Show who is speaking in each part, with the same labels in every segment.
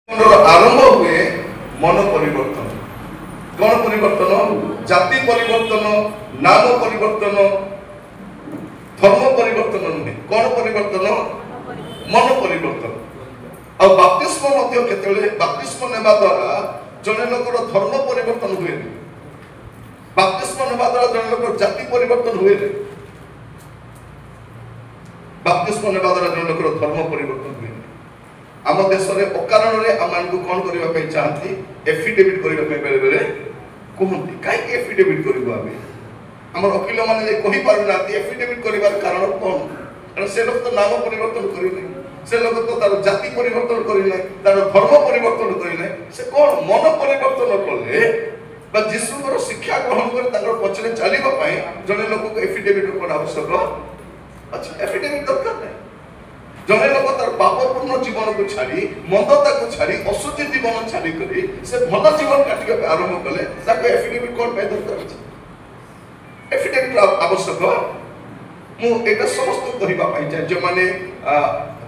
Speaker 1: आरंभ हुए मन परिवर्तन कौन परिवर्तन जाति परिवर्तन नाम परिवर्तन धर्म परिवर्तन नुहे कौन परिवर्तन मन परिवर्तन और बाप्तिस्म बाप्तिस्म नेबा द्वारा जने लोकर धर्म परिवर्तन हुए बाप्तिस्म नेबा द्वारा जने लोकर जाति परिवर्तन हुए बाप्तिस्म नेबा द्वारा जने लोकर धर्म परिवर्तन हुए आम देश में अकारण आम कौन करने चाहती एफिडेविट करने बेले बेले कहते कहीं एफिडेविट करूँ आम वकिल मैंने कही पारना एफिडेविट कर कारण कौन कारण से लोग तो नाम परिवर्तन करना से लोग तो तार जाति परिवर्तन करना तार धर्म परिवर्तन करना से कौन मन परिवर्तन कले जीशुर शिक्षा ग्रहण कर पचरे चलने जड़े लोक को एफिडेविट कौन आवश्यक अच्छा एफिडेविट दरकार नहीं जने लोक तार पापपूर्ण जीवन को छाड़ी मंदता को छाड़ी अशुद्धि जीवन छाड़ी करी से भल जीवन काटिया आरंभ कले एफिडेविट कौन पे दरकार एफिडेविट आवश्यक मुझे समस्त कहवाई चाहे जो मैंने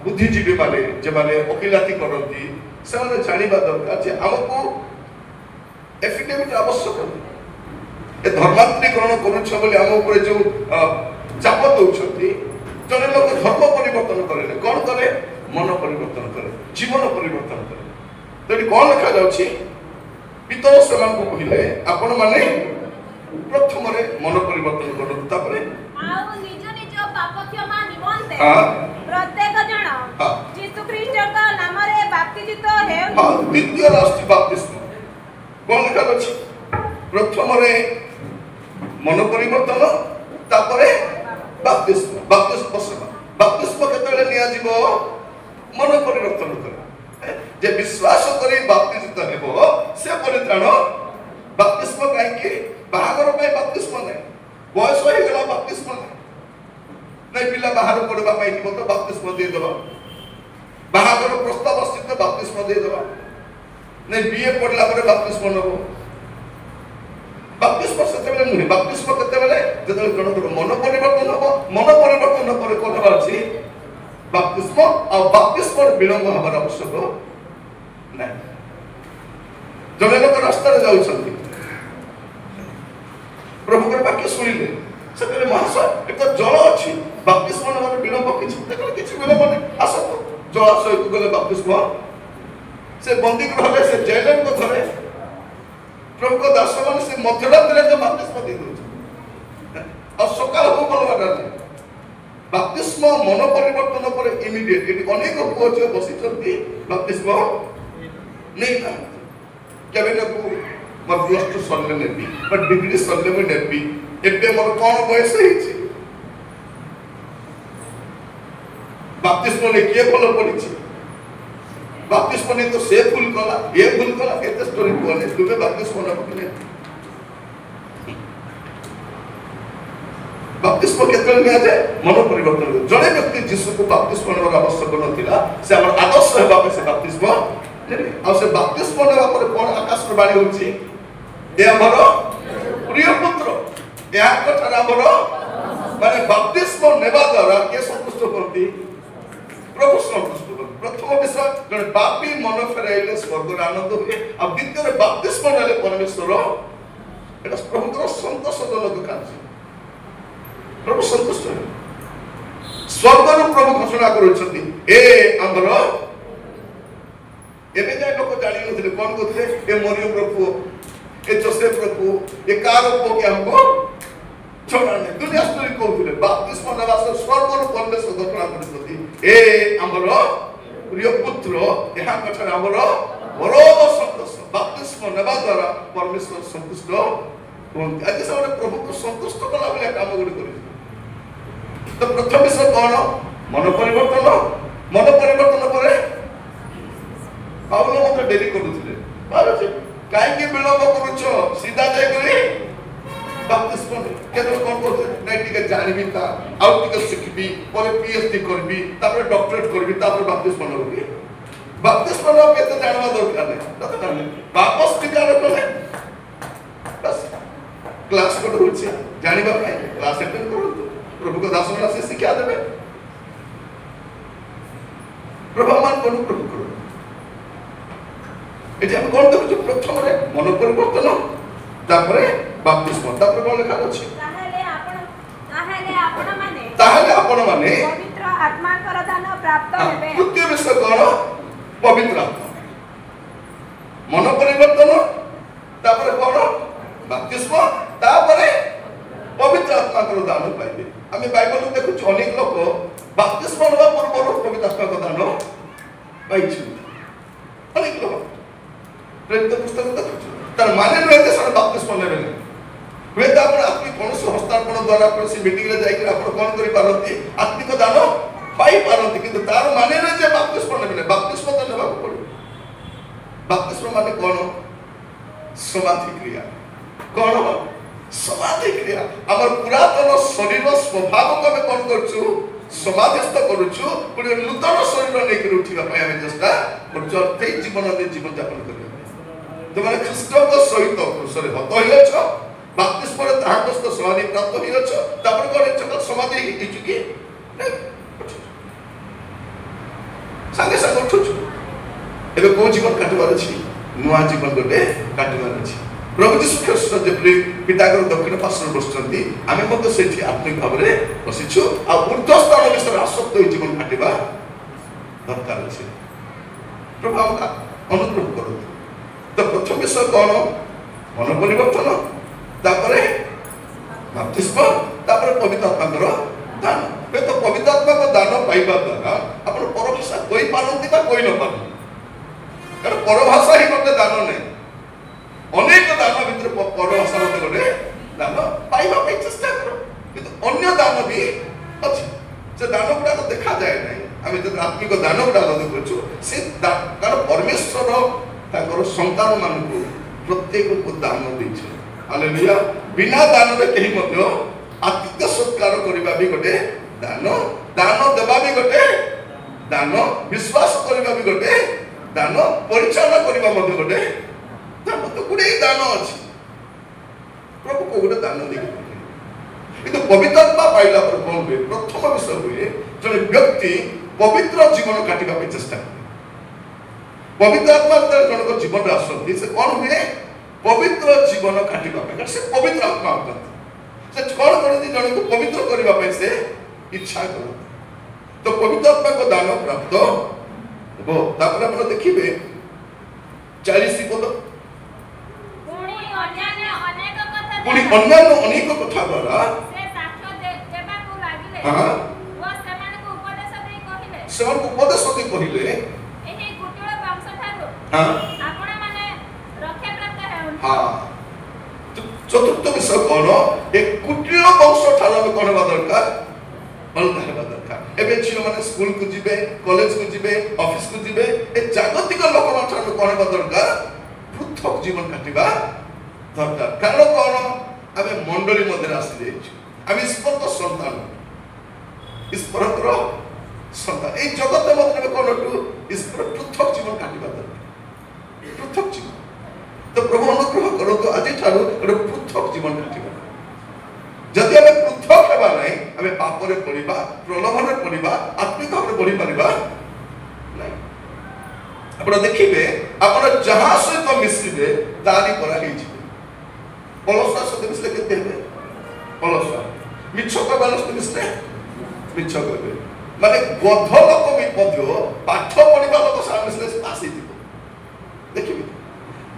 Speaker 1: बुद्धिजीवी माने जो मैंने वकिलाती करती से जानवा दरकार आमको एफिडेविट आवश्यक धर्मांतरीकरण कर जो चाप दौरान जने लोग धर्म परिवर्तन करे कौन करे मन परिवर्तन करे जीवन परिवर्तन करे तो कौन लिखा जाउछि पितर से कहले आपण माने प्रथम मन परिवर्तन करू तापरे
Speaker 2: आउ निज निज पाप क्षमा निमंते प्रत्येक जन यीशु ख्रीष्ट का नाम रे बाप्तिजित हेउ
Speaker 1: द्वितीय राष्ट्रीय बाप्तिस्म कौन लिखा जाउछि प्रथम मन परिवर्तन तापरे बाप्तिस्म बाप्तिस्म केतले निया जीवो मन परिवर्तन करे जे विश्वास करी बाप्तिजित हेबो से परित्राण बाप्तिस्म काहे कि बाहागर पे बाप्तिस्म नै बयस हो गेला बाप्तिस्म नै पिला बाहर पड़वा पाई निबो तो बाप्तिस्म दे देबा बाहागर प्रस्ताव स्थित बाप्तिस्म दे देबा नै बीए पढ़ला पर बाप्तिस्म नबो बाप्तिस्म सेतेबेले नुहे बाप्तिस्म केतेबेले जेतेबेले जनकर मन परिवर्तन पर कोठा अछि बाप्तिस्म और बाप्तिस्म विलंब हबार आवश्यक नै जने लोक रास्ता रे जाउछन्ती प्रभु के वाक्य सुनिले सेतेबेले महाशय एक जल अछि बाप्तिस्म नबार विलंब किछि विलंब नै आसत जलाशय को गले बाप्तिस्म से बंदी गृह से जेलन को धरे प्रभु को दास मान से मध्यरात्रि जो बाप्तिस्म दे दो और सकाल हो बोलवा बाप्तिस्म मन परिवर्तन पर इमीडिएट एटी अनेक पुओ बसी चलती बाप्तिस्म नहीं था केबे को मोर प्लस टू सरले नेबी बट डिग्री सरले में नेबी एबे मोर कोन बयस हिची बाप्तिस्म ने के फल पड़ी बाप्तिस्म ने तो से भूल कला ये भूल कला एते स्टोरी कोने तुबे बाप्तिस्म न पकने बाप्तिस्म केतल में आजे मन परिवर्तन जड़े व्यक्ति जीसु को बाप्तिस्म नेबार आवश्यक नथिला से हमर आदर्श हेबा पे से बाप्तिस्म आ से बाप्तिस्म नेबा पर कोन आकाश रे बाणी होछि ए हमर प्रिय पुत्र या कथा हमर माने बाप्तिस्म नेबा द्वारा के संतुष्ट करती प्रभु संतुष्ट प्रथम विषय जने पापी मन फेराइले स्वर्ग आनंद हुए अब द्वितीय बाप्तिस्म नेले परमेश्वर एटा प्रभु को संतोषजनक कार्य प्रभु संतुष्ट स्वर्ग प्रभु घोषणा करुछंती ए हमर एबे जाय लोक जानि नथिले कोन कहथे ए मरियम प्रभु ए जोसेफ प्रभु ए कार को के हमको छोड़ा नहीं दुनिया स्टोरी कहथिले बाप्तिस्म नेबा से स्वर्ग परमेश्वर घोषणा करुछंती ए हमर प्रिय पुत्र यहाँ कथा हमर बरोब संतोष बाप्तिस्म नेबा द्वारा परमेश्वर संतुष्ट होंती आज से प्रभु को संतुष्ट कला वाला काम गुडी करि तो प्रथम विषय कौन मन परिवर्तन पर पाउल मत डेरी करूथिले बाबा काहे के विलंब करूछ सीधा जाय करी बाप्तिस्म केतो कोन करथे नै टिके जानबी ता आउ टिके सिखबी परे पीएचडी करबी तापर डॉक्टरेट करबी तापर बाप्तिस्म नबी बाप्तिस्म न केतो जानवा दरकार नै तत नै वापस विचार करे बस क्लास को होछि जानिबा पाए क्लास अटेंड करू प्रभु को दास से शिक्षा देबे प्रभु मान को प्रभु करू এটি আমি কোন দেখুଛୁ প্রথমে মন পরিবর্তন তারপরে বাপ্তিস্ম তারপরে কোন লেখা আছে তাহলে আপন মানে
Speaker 2: পবিত্র আত্মাଙ୍କର দাନ ପ୍ରାପ୍ତ ହେବେ।
Speaker 1: তৃতীয় বিষয় কোন পবিত্র আত্মা মন পরিবর্তন তারপরে কোন বাপ্তিস্ম তারপরে পবিত্র আত্মাଙ୍କର দান পাইবে। আমি বাইবেল দেখুଛୁ অনেক লোক বাপ্তিস্ম নেওয়া পূର୍ବରୁ পবিত্র আত্মাଙ୍କ দান পাইଛୁ অনেক লোক প্রেরিত পুস্তক দেখুଛୁ তার মানে নয় যে ସେମାନେ ବାପ୍ତିସ୍ମ ନେବେ ନାହିଁ। ହୁଏତ ଆପଣ ଆତ୍ମିକ କୌଣସି ହସ୍ତାର୍ପଣ ଦ୍ୱାରା କୌଣସି ମିଟିଂରେ ଯାଇକି ଆପଣ କ'ଣ କରିପାରନ୍ତି ଆତ୍ମିକ ଦାନ ପାଇପାରନ୍ତି କିନ୍ତୁ ତାର ମାନେ ନୁହେଁ ଯେ ବାପ୍ତିସ୍ମ ନେବେ ନାହିଁ। ବାପ୍ତିସ୍ମ ତ ନେବାକୁ ପଡ଼ିବ। ବାପ୍ତିସ୍ମ ମାନେ କ'ଣ ସମାଧି କ୍ରିୟା କ'ଣ ସମାଧି କ୍ରିୟା ଆମର ପୁରାତନ ଶରୀର ସ୍ୱଭାବକୁ ଆମେ କ'ଣ କରୁଛୁ ସମାଧିସ୍ଥ କରୁଛୁ ପୁଣି ନୂତନ ଶରୀର ନେଇକି ଉଠିବା ପାଇଁ ଆମେ ଚେଷ୍ଟା କରୁଛୁ ଅର୍ଥାତ୍ ଜୀବନରେ ଜୀବନଯାପନ କରିବା ପାଇଁ। ତୁମେ ଖ୍ରୀଷ୍ଟଙ୍କ ସହିତ କ୍ରୁଶରେ ହତ ହୋଇଅଛ ବାପ୍ତିସ୍ମରେ ତାହାଙ୍କ ସହିତ ସମାଧି ପ୍ରାପ୍ତ ହୋଇଅଛ ତାପରେ କ'ଣ ହେଇଛ ସମାଧି ହେଇଛୁ କି ସାଙ୍ଗେ ସାଙ୍ଗେ ଉଠୁଛୁ। ଏବେ କୋଉ ଜୀବନ କାଟିବାର ଅଛି ନୂଆ ଜୀବନ ଗୋଟେ କାଟିବାର ଅଛି। ପ୍ରଭୁ ଯୀଶୁ ଖ୍ରୀଷ୍ଟ ଯେପରି ପିତାଙ୍କର ଦକ୍ଷିଣ ପାର୍ଶ୍ୱରେ ବସିଛନ୍ତି ଆମେ ମଧ୍ୟ ସେଠି ଆତ୍ମିକ ଭାବରେ ବସିଛୁ ଆଉ ଉର୍ଦ୍ଧ୍ୱ ସ୍ଥାନ ବିଷୟରେ ଆସକ୍ତ ହୋଇ ଜୀବନ କାଟିବା ଦରକାର ଅଛି। ପ୍ରଭୁ ଆମକୁ ଅନୁଗ୍ରହ କରନ୍ତୁ। ତ ପ୍ରଥମ ବିଷୟ କ'ଣ ମନ ପରିବର୍ତ୍ତନ ତାପରେ ବାପ୍ତିସ୍ମ ତାପରେ ପବିତ୍ର ଆତ୍ମାଙ୍କର ଦାନ। ହୁଏତ ପବିତ୍ର ଆତ୍ମାଙ୍କ ଦାନ ପାଇବା ଦ୍ୱାରା ଆପଣ ପରଭାଷା କହିପାରନ୍ତି ବା କହି ନପାରନ୍ତି କାରଣ ପରଭାଷା ହିଁ ଗୋଟେ ଦାନ ନାହିଁ। ଅନେକ ଦାନ ଭିତରେ ପରଭାଷା ମଧ୍ୟ ଗୋଟେ ଦାନ ପାଇବା ପାଇଁ ଚେଷ୍ଟା କର କିନ୍ତୁ ଅନ୍ୟ ଦାନ ବି ଅଛି ସେ ଦାନ ଗୁଡ଼ାକ ଦେଖାଯାଏ ନାହିଁ। ଆମେ ଯଦି ଆତ୍ମିକ ଦାନ ଗୁଡ଼ାକ ଦେଖୁଛୁ ସେ କାରଣ ପରମେଶ୍ୱର ତାଙ୍କର ସନ୍ତାନ ମାନଙ୍କୁ ପ୍ରତ୍ୟେକଙ୍କୁ ଦାନ ଦେଇଛନ୍ତି। ହାଲେଲୁୟା। ବିନା ଦାନରେ କେହି ମଧ୍ୟ ଆତିଥ୍ୟ ସତ୍କାର କରିବା ବି ଗୋଟେ ଦାନ ଦାନ ଦେବା ବି ଗୋଟେ ଦାନ ବିଶ୍ୱାସ କରିବା ବି ଗୋଟେ ଦାନ ପରିଚାଳନା କରିବା ମଧ୍ୟ ଗୋଟେ ଦାନ। ତ ଗୁଡ଼ାଏ ଦାନ ଅଛି ପ୍ରଭୁ କୋଉ ଗୋଟେ ଦାନ ଦେଇକି କିନ୍ତୁ ପବିତ୍ର ଆତ୍ମା ପାଇଲା ପରେ କ'ଣ ହୁଏ ପ୍ରଥମ ବିଷୟ ହୁଏ ଜଣେ ବ୍ୟକ୍ତି ପବିତ୍ର ଜୀବନ କାଟିବା ପାଇଁ ଚେଷ୍ଟା କରେ। ପବିତ୍ର ଆତ୍ମା ଯେତେବେଳେ ଜଣଙ୍କ ଜୀବନରେ ଆସନ୍ତି ସେ କ'ଣ ହୁଏ ପବିତ୍ର ଜୀବନ କାଟିବା ପାଇଁ କାରଣ ସେ ପବିତ୍ର ଆତ୍ମା ଅଟନ୍ତି। ସେ କ'ଣ କରନ୍ତି ଜଣକୁ ପବିତ୍ର କରିବା ପାଇଁ ସେ ଇଚ୍ଛା କରନ୍ତି। ତ ପବିତ୍ର ଆତ୍ମାଙ୍କ ଦାନ ପ୍ରାପ୍ତ ହେବ। ତାପରେ ଆପଣ ଦେଖିବେ 40 ପଦ ପୁଣି ଅନ୍ୟାନ୍ୟ ଅନେକ କଥା ଦ୍ୱାରା ସେମାନଙ୍କୁ ଉପଦେଶ ଦେଇ କହିଲେ ଚତୁର୍ଥ ବିଷୟ କ'ଣ ଏ କୁଟିଳ ବଂଶ ଠାରୁ ଆମେ କ'ଣ ହେବା ଦରକାର ଅଲଗା ହେବା ଦରକାର। ଏବେ ଝିଅମାନେ ସ୍କୁଲକୁ ଯିବେ କଲେଜକୁ ଯିବେ ଅଫିସକୁ ଯିବେ ଏ ଜାଗତିକ ଲୋକମାନଙ୍କ ଠାରୁ କ'ଣ ହେବା ଦରକାର ପୃଥକ ଜୀବନ କାଟିବା ଦରକାର। କାରଣ କ'ଣ ଆମେ ମଣ୍ଡଳୀ ମଧ୍ୟରେ ଆସିଯାଇଛୁ ଆମେ ଈଶ୍ୱରଙ୍କ ସନ୍ତାନ ଈଶ୍ୱରଙ୍କର ସନ୍ତାନ ଏଇ ଜଗତ ମଧ୍ୟରେ କ'ଣ ଈଶ୍ୱର ପୃଥକ ଜୀବନ କାଟିବା ଦରକାର ପୃଥକ ଜୀବନ। ତ ପ୍ରଭୁ ଅନୁଗ୍ରହ କରନ୍ତୁ ଆଜିଠାରୁ ଗୋଟେ ପୃଥକ ଜୀବନ କାଟିବା। ଯଦି ଆମେ ପୃଥକ ହେବା ନାହିଁ ଆମେ ପାପରେ ପଡ଼ିବା ପ୍ରଲୋଭନରେ ପଡ଼ିବା ଆତ୍ମିକ ଭାବରେ ବଢ଼ିପାରିବା ନାହିଁ। ଆପଣ ଦେଖିବେ ଆପଣ ଯାହା ସହିତ ମିଶିବେ ତାରି ପରା ହେଇଯିବେ। ଅଳସୁଆ ସହିତ ମିଶିଲେ କେତେ ହେବେ ଅଳସୁଆ। ମିଛ କହିବା ସହିତ ମିଶିଲେ ମିଛ କହିବେ। ମାନେ ଗଧ ଲୋକ ମଧ୍ୟ ପାଠ ପଢ଼ିବା ଲୋକ ସାଙ୍ଗେ ମିଶିଲେ ଆସିଯିବ। ଦେଖିବେ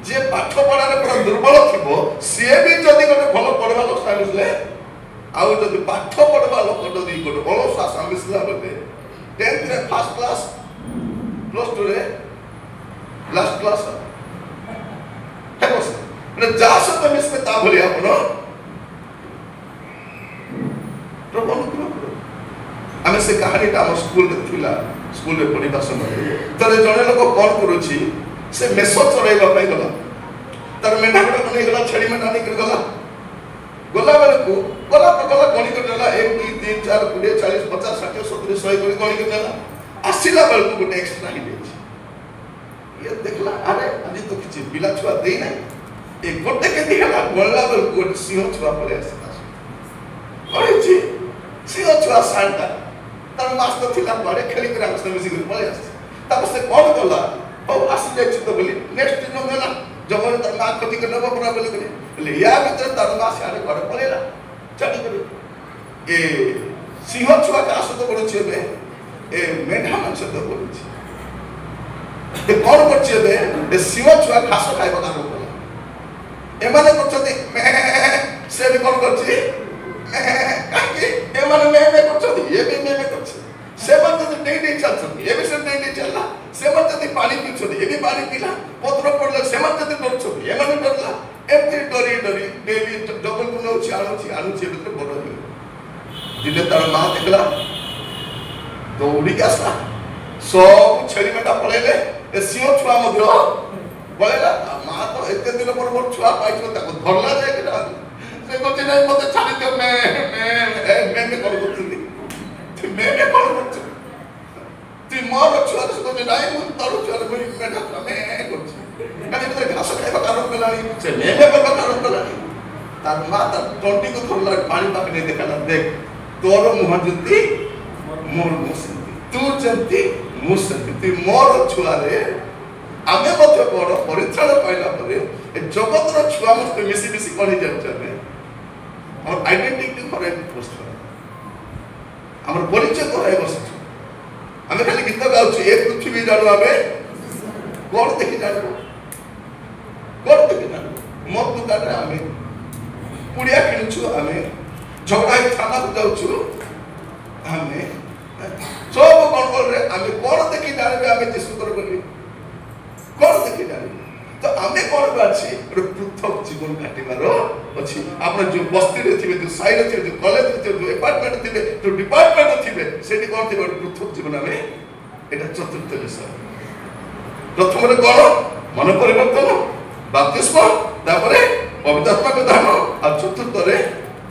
Speaker 1: ଯେ ପାଠ ପଢ଼ାରେ ପୁରା ଦୁର୍ବଳ ଥିବ ସିଏ ବି ଯଦି ଗୋଟେ ଭଲ ପଢ଼ିବା ଲୋକ ସାଙ୍ଗେ ମିଶିଲେ ଆଉ ଯଦି ପାଠ ପଢ଼ିବା ଲୋକ ଯଦି ଗୋଟେ ଅଳସୁଆ ସାଙ୍ଗେ ମିଶିଲା ବେଳେ 10th first class +2 last class ହେବ ସେ ମାନେ ଯାହା ସହିତ ମିଶିବେ ତା ଭଳି ଆପଣ ପ୍ରଭୁ ଅନୁଗ୍ରହ କର। ଆମେ ସେ କାହାଣୀଟା ଆମ ସ୍କୁଲରେ ଥିଲା ସ୍କୁଲରେ ପଢ଼ିବା ସମୟରେ ଥରେ ଜଣେ ଲୋକ କ'ଣ କରୁଛି ସେ ମେଷ ଚରାଇବା ପାଇଁ ଗଲା ତାର ମେଣ୍ଢା ଗୁଡ଼ାକ ନେଇଗଲା ଛେଳି ମେଣ୍ଢା ନେଇକରି ଗଲା ବେଳକୁ ଗଲା ଗଣିକ ନେଲା 1 2 3 4 20 40 50 60 70 100 କରି ଗଣିକ ନେଲା। ଆସିଲା ବେଳକୁ ଗୋଟେ ଏକ୍ସଟ୍ରା ହେଇଯାଇଛି। ଇଏ ଦେଖିଲା ଆରେ ଆଜି ତ କିଛି ପିଲା ଛୁଆ ଦେଇନାହିଁ ଏ ଗୋଟେ କେମିତି ହେଲା ଗଣିଲା ବେଳକୁ ଗୋଟେ ସିଂହ ଛୁଆ ପଳେଇ ଆସିଲା। କହିଛି ସିଂହ ଛୁଆ ସାଣ୍ଟା ତାର ମାଷ୍ଟର ଥିଲା କୁଆଡ଼େ ଖେଳିକରି ଆମ ସହିତ ମିଶିକରି ପଳେଇ ଆସିଛି। ତାପରେ ସେ କ'ଣ କଲା ହଉ ଆସିଯାଇଛି ତ ବୋଲି ନେକ୍ସଟ ଦିନ बोले बोले या भीतर तार मां सियारे घर पळेला चली करे ए सिंह छुआ का सहित पड़ुछि बे ए मेढा मान सहित पड़ुछि ए कोन करछि बे ए सिंह छुआ घास खाइबा का रोक ए माने करछथि से भी कोन करछि काकी ए माने मे करछथि ए भी मे करछि से मन तो नहीं चलछथि ए भी से नहीं चलला से मन तो पानी पीछथि ए भी पानी पीला पत्र पड़ला से मन तो डरछथि ए माने डरला एमती डरी डरी डेली डबल को नौ आनुची भीतर बड़ हो दिने तार मां देखला दौड़ी के आसला सब छेड़ी मेटा पळेले ए सिंह छुआ मध्य पळेला मां तो एते दिन पर मोर छुआ पाइछो ताको धरला जे केटा से कोछि नै मते छाडी दे मैं कोन करथि मैं कोन करथि ती मोर छुआ से कोछि नै मु तारो छुआ को मेटा मैं करछि काहे तो घास खाइबा कारण कलानी से मैं करबा कारण कलानी तार मां तार टंटी को थोरला पानी पाक नै देखाला देख तोर मुह जंती मोर मुसंती तू जंती मुसंती ती मोर छुआ रे आमे मध्य बड़ परित्राण पाइला परे ए जगत रो छुआ मस्त मिसी मिसी कहि जाछने और आइडेंटिटी फॉरेन पोस्ट हमर परिचय कराय बस आमे खाली गीत गाउछु एक पृथ्वी जानो आमे कोन देखि जानो कोन देखि जानो मत दुकान रे आमे पुड़िया किनुछु आमे झगड़ा थाना को जाउछु आमे सब कोन बोल रे आमे कोन देखि जानिबे आमे जिसु कर बोली कोन देखि जानिबे तो आमे कोन बाछि पृथक जीवन काटिमारो अछि आपण जो बस्ती रे थिबे जो साइड रे जो कॉलेज रे जो अपार्टमेंट थिबे जो डिपार्टमेंट थिबे सेठी कोन थिबे पृथक जीवन आमे एटा चतुर्थ विषय प्रथम रे कोन मन परिवर्तन बाप्तिस्म तापरे पवित्र आत्मा को दान और चतुर्थ रे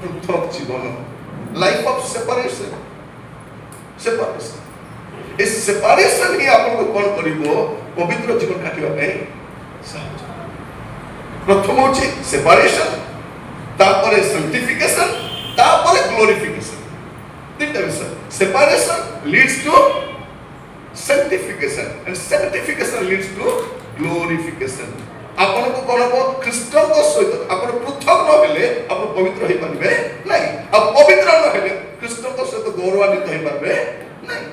Speaker 1: पृथक जीवन लाइफ ऑफ सेपरेशन इस सेपरेशन ही आपन को कोन करिवो पवित्र जीवन काटिबा पे सहज प्रथम होची सेपरेशन तापरे सैंक्टिफिकेशन तापरे ग्लोरिफिकेशन तीनटा विषय separation leads to sanctification and sanctification leads to glorification आपण को कोन को ख्रीष्टन को सहित आपण पृथक न हेले आपण पवित्र होई पारिबे नाही अब पवित्र न हेले ख्रीष्टन को सहित गौरवान्वित होई पारिबे नाही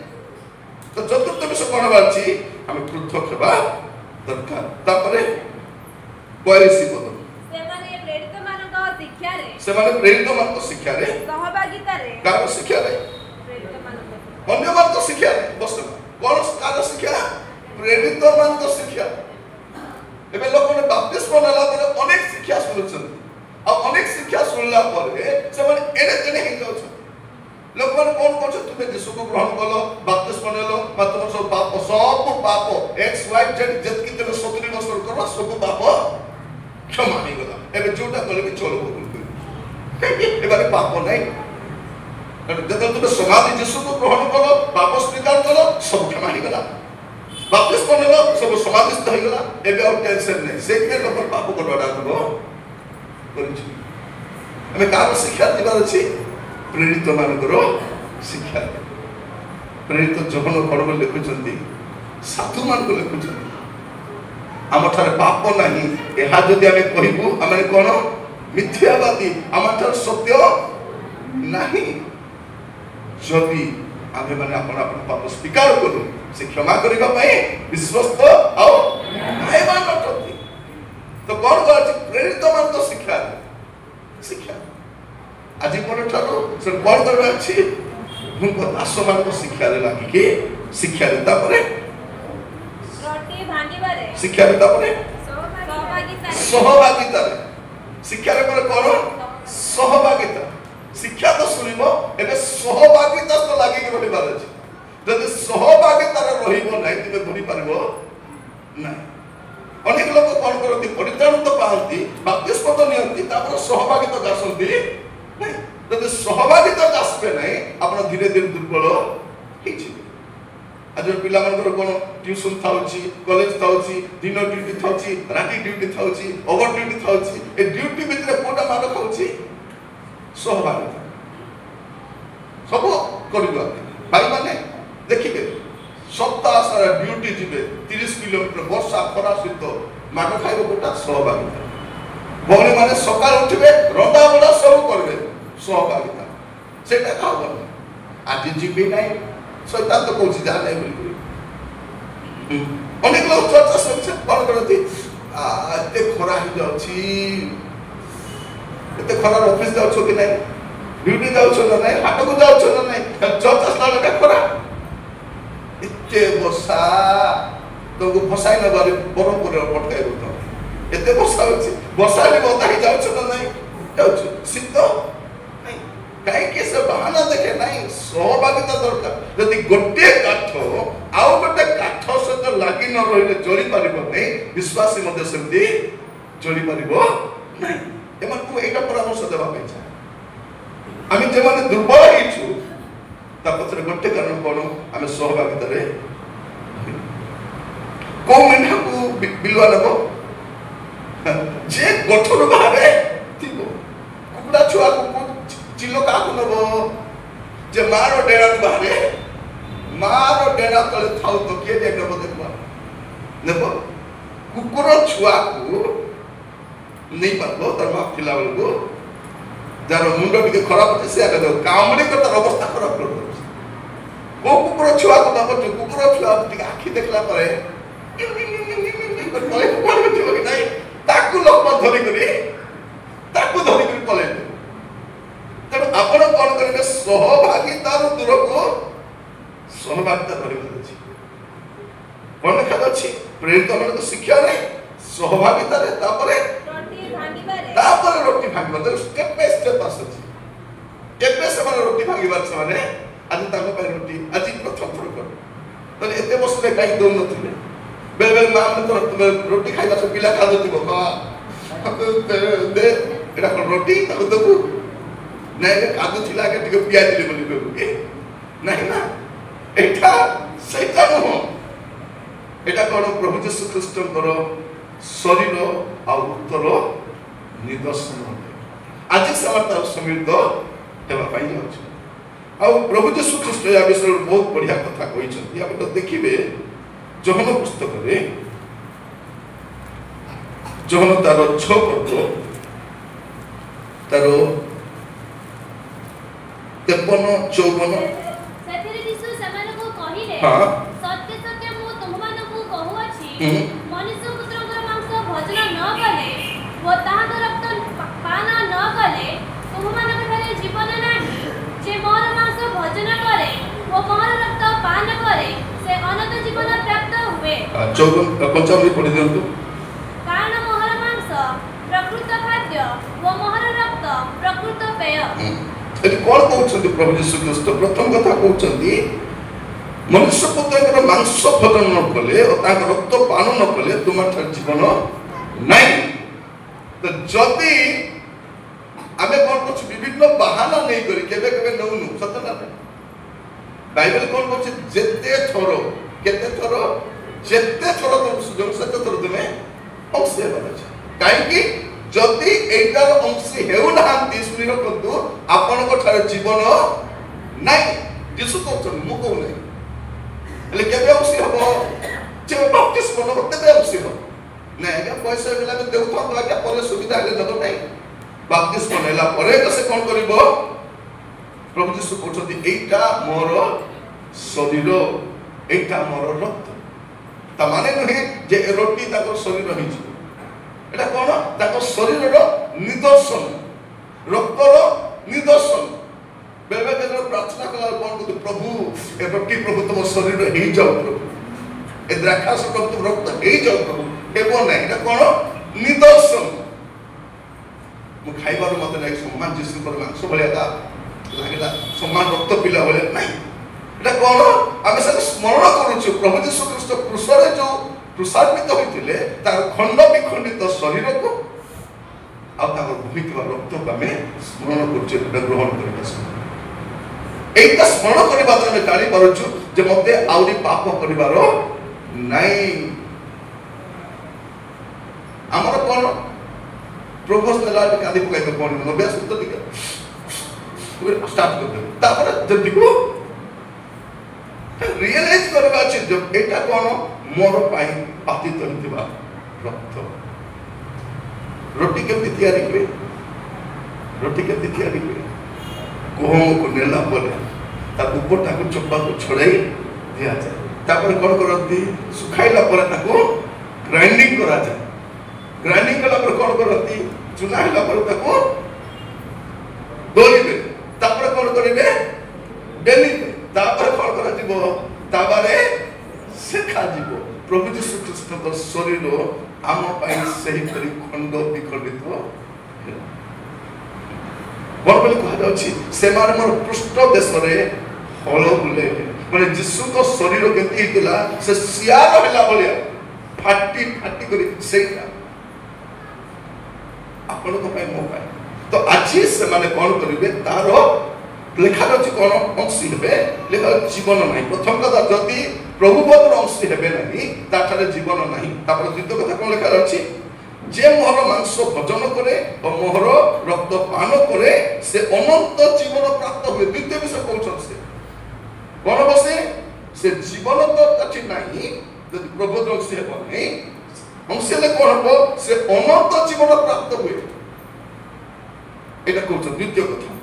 Speaker 1: तो चतुर्थ विषय कोन बाछि हम पृथक हेबा दरकार तापरे पॉलिसी बदल से माने प्रेरित मान को शिक्षा रे
Speaker 2: सहभागिता रे
Speaker 1: का शिक्षा रे
Speaker 2: प्रेरित मान
Speaker 1: अन्य मान को शिक्षा रे बस कोन का शिक्षा प्रेरित मान को शिक्षा एबे लोक ने बाप्तिस्म नेला पर अनेक शिक्षा सुनछन आ अनेक शिक्षा सुनला पर से माने एने तेने हे जाउछ लोक माने कोन कोछ तुमे यीशु को ग्रहण कलो बाप्तिस्म नेलो तुम सब पाप एक्स वाई जेड जतकी तेरे 70 वर्ष करबा सब पाप क्षमा नहीं गला एबे जोटा कले भी चलो एबारे पाप नहीं जब तुम समाधि यीशु को ग्रहण करो पाप स्वीकार करो सब क्षमा नहीं गला बाप्तिस्म नेलो सब समाधिस्थ हो गला एबे और टेंशन नहीं से के लोक पाप को डरा दबो करिछि हमें कार शिक्षा दिबार अछि प्रेरित मानकर शिक्षा प्रेरित जगन कड़ब लिखुचंती साधु मान को लिखुचंती आम ठारे पाप नहीं यह जदि आमे कहबू आमे कोन मिथ्यावादी आम ठारे सत्य नहीं जदि आमे माने अपन अपन पाप स्वीकार करू से क्षमा करिबा पई विश्वस्त आउ न्यायवान अटती तो कोन कहछि प्रेरित मान तो शिक्षा शिक्षा आज कोन ठारो से कोन करबा अछि हुनको दास मान को शिक्षा रे लागि के शिक्षा देता परे
Speaker 2: रोटी भांडी बारे
Speaker 1: शिक्षा देता परे सहभागिता शिक्षा रे पर कोन सहभागिता शिक्षा तो सुनिबो एबे सहभागिता तो लागि के रहबार अछि जदि सहभागिता रे रहिबो नै तबे बढि पारबो नै अनेक लोक कोन करथि परित्राण तो पाहंती बाप्तिस्म तो नियंती तापर सहभागिता दासंती नै जदि सहभागिता दासबे नै आपण धीरे धीरे दुर्बल हिछि आज पिला मनकर कोन ट्यूशन थाउची कॉलेज थाउची दिन ड्यूटी थाउची राती ड्यूटी थाउची ओवर ड्यूटी थाउची ए ड्यूटी भितरे कोटा मार खाउची सहभागिता सब करिबा भाई माने देखिबे सप्ताह सारा ड्यूटी जिबे 30 किलोमीटर वर्षा खरा शीत मार खाइबो कोटा सहभागिता ଭଉଣୀ ମାନେ ସକାଳୁ ଉଠିବେ ରନ୍ଧା ବଢ଼ା ସବୁ କରିବେ ସହଭାଗିତା ସେଇଟା ହବନି। ଆଜି ଯିବି ନାହିଁ ଶୈତାନ ତ କହୁଛି ଯାହା ନାହିଁ ବୋଲି। ଅନେକ ଲୋକ ଚର୍ଚ୍ଚା ସହିତ କ'ଣ କରନ୍ତି ଏତେ ଖରା ହେଇଯାଉଛି ଏତେ ଖରାରେ ଅଫିସ ଯାଉଛ କି ନାହିଁ ଡ୍ୟୁଟି ଯାଉଛ ନା ନାହିଁ ହାଟକୁ ଯାଉଛ ନା ନାହିଁ ଚର୍ଚ୍ଚ ଆସିଲା ବେଳେ ଖରା ଏତେ ବର୍ଷା ତମକୁ ଫସାଇ ନେବାରେ ବରହମପୁରରେ ପଟକାଇ ଦଉଛ ଏତେ ବର୍ଷା ହଉଛି ବର୍ଷା ହେଲେ ବଦା ହେଇଯାଉଛ ନା ନାହିଁ ଯାଉଛ ଶୀତ କାହିଁକି ସେ ବାହାନା ଦେଖେ ନାହିଁ ସହଭାଗିତା ଦରକାର। ଯଦି ଗୋଟିଏ କାଠ ଆଉ ଗୋଟେ କାଠ ସହିତ ଲାଗି ନ ରହିଲେ ଜଳି ପାରିବ ନାହିଁ ବିଶ୍ୱାସୀ ମଧ୍ୟ ସେମିତି ଜଳି ପାରିବ ନାହିଁ। ଏମାନଙ୍କୁ ଏଇଟା ପରାମର୍ଶ ଦେବା ପାଇଁ ଚାହେଁ। ଆମେ ଯେମାନେ ଦୁର୍ବଳ ହେଇଛୁ ତା ପଛରେ ଗୋଟେ କାରଣ କ'ଣ ଆମେ ସହଭାଗିତାରେ କୋଉ ମେଣ୍ଢାକୁ ବିଲୁଆ ନେବ ଯେ ଗଠରୁ ବାହାରେ ଥିବ କୁକୁଡ଼ା ଛୁଆକୁ ଚିଲ କାହାକୁ ନେବ ଯେ ମାର ଡେଣାକୁ ବାହାରେ ମାର ଡେଣା ତଳେ ଥାଉ ତ କିଏ ଯାଇ ନେବ ଦେଖ ନେବ କୁକୁର ଛୁଆକୁ ନେଇପାରିବ ତାର ମା ଥିଲା ବେଳକୁ ଯାହାର ମୁଣ୍ଡ ଟିକେ ଖରାପ ଅଛି ସେ ଆଗ କାମୁଡ଼ି କରି ତାର ଅବସ୍ଥା ଖରାପ କରିଦେଉଛି। କୋଉ କୁକୁର ଛୁଆକୁ ନେବ ଯୋଉ କୁକୁର ଛୁଆ ଟିକେ ଆଖି ଦେଖିଲା ପରେ ଥିବ କି ନାହିଁ ତାକୁ ଲୋକ ଧରିକରି ପଳେଇବେ। ତେଣୁ ଆପଣ କ'ଣ କରିବେ ସହଭାଗିତାର ଦୂରକୁ ସହଭାଗିତା ଧରିବାର ଅଛି। କ'ଣ ଲେଖା ଅଛି ପ୍ରେରିତ ମାନଙ୍କ ଶିକ୍ଷା ନାହିଁ ସହଭାଗିତାରେ ତାପରେ ରୋଟି ଭାଙ୍ଗିବା ଷ୍ଟେପ୍ ବାଇ ଷ୍ଟେପ୍ ଆସୁଛି। ଏବେ ସେମାନେ ରୋଟି ଭାଙ୍ଗିବାର ସେମାନେ ଆଜି ତାଙ୍କ ପାଇଁ ରୋଟି ଆଜି ପ୍ରଥମ ଥର କରେ ତାହେଲେ ଏତେ ବର୍ଷରେ କାହିଁକି ଦଉନଥିଲେ ବେଳେ ବେଳେ ମା ମାନେ ରୋଟି ଖାଇବା ସବୁ ପିଲା ଖାଉଥିବ ଏଇଟା କ'ଣ ରୋଟି ତାକୁ ଦେବୁ ନାଇଁ କାଦୁ ଥିଲା ଆগে ଟିକେ ପିଆଜିଲି ବୋଲି କହିବୁ କି ନାହିଁ ନା ଏଇଟା ସେଇଟା ନୁହଁ। ଏଇଟା କ'ଣ ପ୍ରଭୁ ଯୀଶୁ ଖ୍ରୀଷ୍ଟଙ୍କର ଶରୀର ଆଉ ଉତ୍ତର ନିଦର୍ଶନ ଅଟେ। ଆଜି ସେମାନେ ତାର ସମ୍ମିଳିତ ହେବା ପାଇଁ ଯାଉଛି। ଆଉ ପ୍ରଭୁ ଯୀଶୁ ଖ୍ରୀଷ୍ଟ ଏହା ବିଷୟରେ ବହୁତ ବଢ଼ିଆ କଥା କହିଛନ୍ତି। ଆପଣ ଦେଖିବେ ଯୋହନ ପୁସ୍ତକରେ ଯୋହନ ତାର 6 ପର୍ବ ତାର 53-54
Speaker 2: ସେଥିରେ ଯୀଶୁ ସେମାନଙ୍କୁ କହିଲେ ସତ୍ୟ ସତ୍ୟ ମୁଁ ତୁମମାନଙ୍କୁ କହୁଅଛି ମନୁଷ୍ୟ ପୁତ୍ରଙ୍କର ମାଂସ ଭୋଜନ ନ କଲେ ଓ ତାହାର ରକ୍ତ ପାନ ନ କଲେ ତୁମମାନଙ୍କ ଠାରେ ଜୀବନ ନାହିଁ। ଯେ ମୋର ମାଂସ ଭୋଜନ କରେ ଓ ମୋର ରକ୍ତ ପାନ କରେ ସେ ଅନନ୍ତ ଜୀବନ ପ୍ରାପ୍ତ ହୁଏ।
Speaker 1: 55 ପଢ଼ି ଦିଅନ୍ତୁ।
Speaker 2: କାରଣ ମୋହର ମାଂସ ପ୍ରକୃତ ଖାଦ୍ୟ ଓ ମୋହର ରକ୍ତ ପ୍ରକୃତ ପେୟ।
Speaker 1: ଏଠି କ'ଣ କହୁଛନ୍ତି ପ୍ରଭୁ ଯୀଶୁ ଖ୍ରୀଷ୍ଟ? ପ୍ରଥମ କଥା କହୁଛନ୍ତି ମନୁଷ୍ୟ ପୁତ୍ରଙ୍କର ମାଂସ ଭୋଜନ ନ କଲେ ଓ ତାଙ୍କ ରକ୍ତ ପାନ ନ କଲେ ତୁମଠାରେ ଜୀବନ ନାହିଁ। ତ ଯଦି ଆମେ କ'ଣ କରୁଛୁ ବିଭିନ୍ନ ବାହାନା ନେଇକରି କେବେ କେବେ ନେଉନୁ ସତ ନା ବାଇବେଲ କ'ଣ କହୁଛି ଯେତେ ଥର କେତେ ଥର ଯେତେ ଥର ତମକୁ ସୁଯୋଗ ସେତେ ଥର ତୁମେ ଅଂଶୀ ହେବାର ଅଛି। କାହିଁକି ଯଦି ଏଇଟାର ଅଂଶୀ ହେଉନାହାନ୍ତି ଶୁଣି ରଖନ୍ତୁ ଆପଣଙ୍କ ଠାରେ ଜୀବନ ନାହିଁ। ଯୀଶୁ କହୁଛନ୍ତି ମୁଁ କହୁନାହିଁ। ହେଲେ କେବେ ଅଂଶୀ ହବ? ଯେବେ ବାପ୍ତିସ୍ମ ନେବ ତେବେ ଅଂଶୀ ହବ। ନାଇଁ ଆଜ୍ଞା ପଇସା ହେଇଗଲା ଆମେ ଦେଉଥାନ୍ତୁ ଆଜ୍ଞା ପରେ ସୁବିଧା ହେଲେ ନେବ ନାହିଁ। ବାପ୍ତିସ୍ମ ନେଲା ପରେ ସେ କ'ଣ କରିବ? ପ୍ରଭୁ ଯୀଶୁ କହୁଛନ୍ତି ଏଇଟା ମୋର ଶରୀର ଏଇଟା ମୋର ରକ୍ତ। ତା ମାନେ ନୁହେଁ ଯେ ରୋଟି ତାଙ୍କ ଶରୀର ହେଇଯିବ। এটা কোন তাଙ୍କ ଶରୀରର ନିଦର୍ଶନ ରକ୍ତର ନିଦର୍ଶନ। ବେଳେ ବେଳେ ପ୍ରାର୍ଥନା କଲା କ'ଣ କହୁଛୁ ପ୍ରଭୁ ଏ ରୋଟି ପ୍ରଭୁ ତୁମ ଶରୀର ହେଇଯାଉ ପ୍ରଭୁ ଏ ଦ୍ରାକ୍ଷାରସ ପ୍ରଭୁ ତୁମ ରକ୍ତ ହେଇଯାଉ ପ୍ରଭୁ ହେବ ନାହିଁ। ଏଇଟା କ'ଣ ନିଦର୍ଶନ। ମୁଁ ଖାଇବାରୁ ମତେ ଲାଗେ ସମ୍ମାନ ଯୀଶୁଙ୍କର ମାଂସ ଭଳିଆ ଲାଗିଲା ସମ୍ମାନ ରକ୍ତ ପିଲା ଭଳିଆ ନାହିଁ। এটা କ'ଣ ଆମେ ସେଟା ସ୍ମରଣ କରୁଛୁ ପ୍ରଭୁ ଯୀଶୁ ଖ୍ରୀଷ୍ଟ କ୍ରୁଶରେ ଯୋଉ କୃଷାନ୍ବିତ ହୋଇଥିଲେ ତାର ଖଣ୍ଡ ବିଖଣ୍ଡିତ ଶରୀରକୁ ଆଉ ତାଙ୍କର ବୋହିଥିବା ରକ୍ତକୁ ଆମେ ସ୍ମରଣ କରୁଛୁ ଏଇଟା ଗ୍ରହଣ କରିବା ସମୟ। এইটা স্মরণ করিবা আমি জানি পারুଛୁ যে মতে আউরি পাপ করিবার নাই। আমার কোন প্রপোজ দেলা কাঁদি পকাই তো কোন অভ্যাস তো দিকে স্টার্ট করতে তারপরে যদি কো রিয়েলাইজ করবা আছে যে এটা কোন মোর পাই পাতিত হইতিবা রক্ত। रोटी केमती तैयारी हुए रोटी केमती तैयारी हुए गहम को नेला परे ता उपरटा को चोपा को छड़ाई दिया जाए तापर कौन करती सुखाइला परे ताको ग्राइंडिंग करा जाए ग्राइंडिंग कला पर कौन करती चुना हिला पर ताको दोलिबे तापर कौन करिवे बेलिबे तापर कौन करा जीवो ताबारे सेखा जीवो प्रभु यीशु ख्रीष्ट शरीर आम सही करी खंड विखंडित बड़ बोली कहुच्छी से मोर पृष्ठ देश हल बुले माने यीशु को शरीर केमती होता से सियार है भाया फाटी फाटी कर आपण मो तो आज से माने कौन करेंगे तार लेखा अच्छी कौन अंशी हे लेखा जीवन ना प्रथम कथा जदि प्रभुपद अंशी हे ना जीवन ना द्वितीय कथा कौन लेखा अच्छी जे मोहर मांस भोजन करे और मोहर रक्त पान करे से अनंत जीवन प्राप्त हुए द्वितीय विषय कौन से कौन बसे से जीवन तो अच्छी नहीं जब प्रभु अंश हे नहीं अंश हेले कौन हम से अनंत जीवन प्राप्त हुए एटा कौन द्वितीय कथा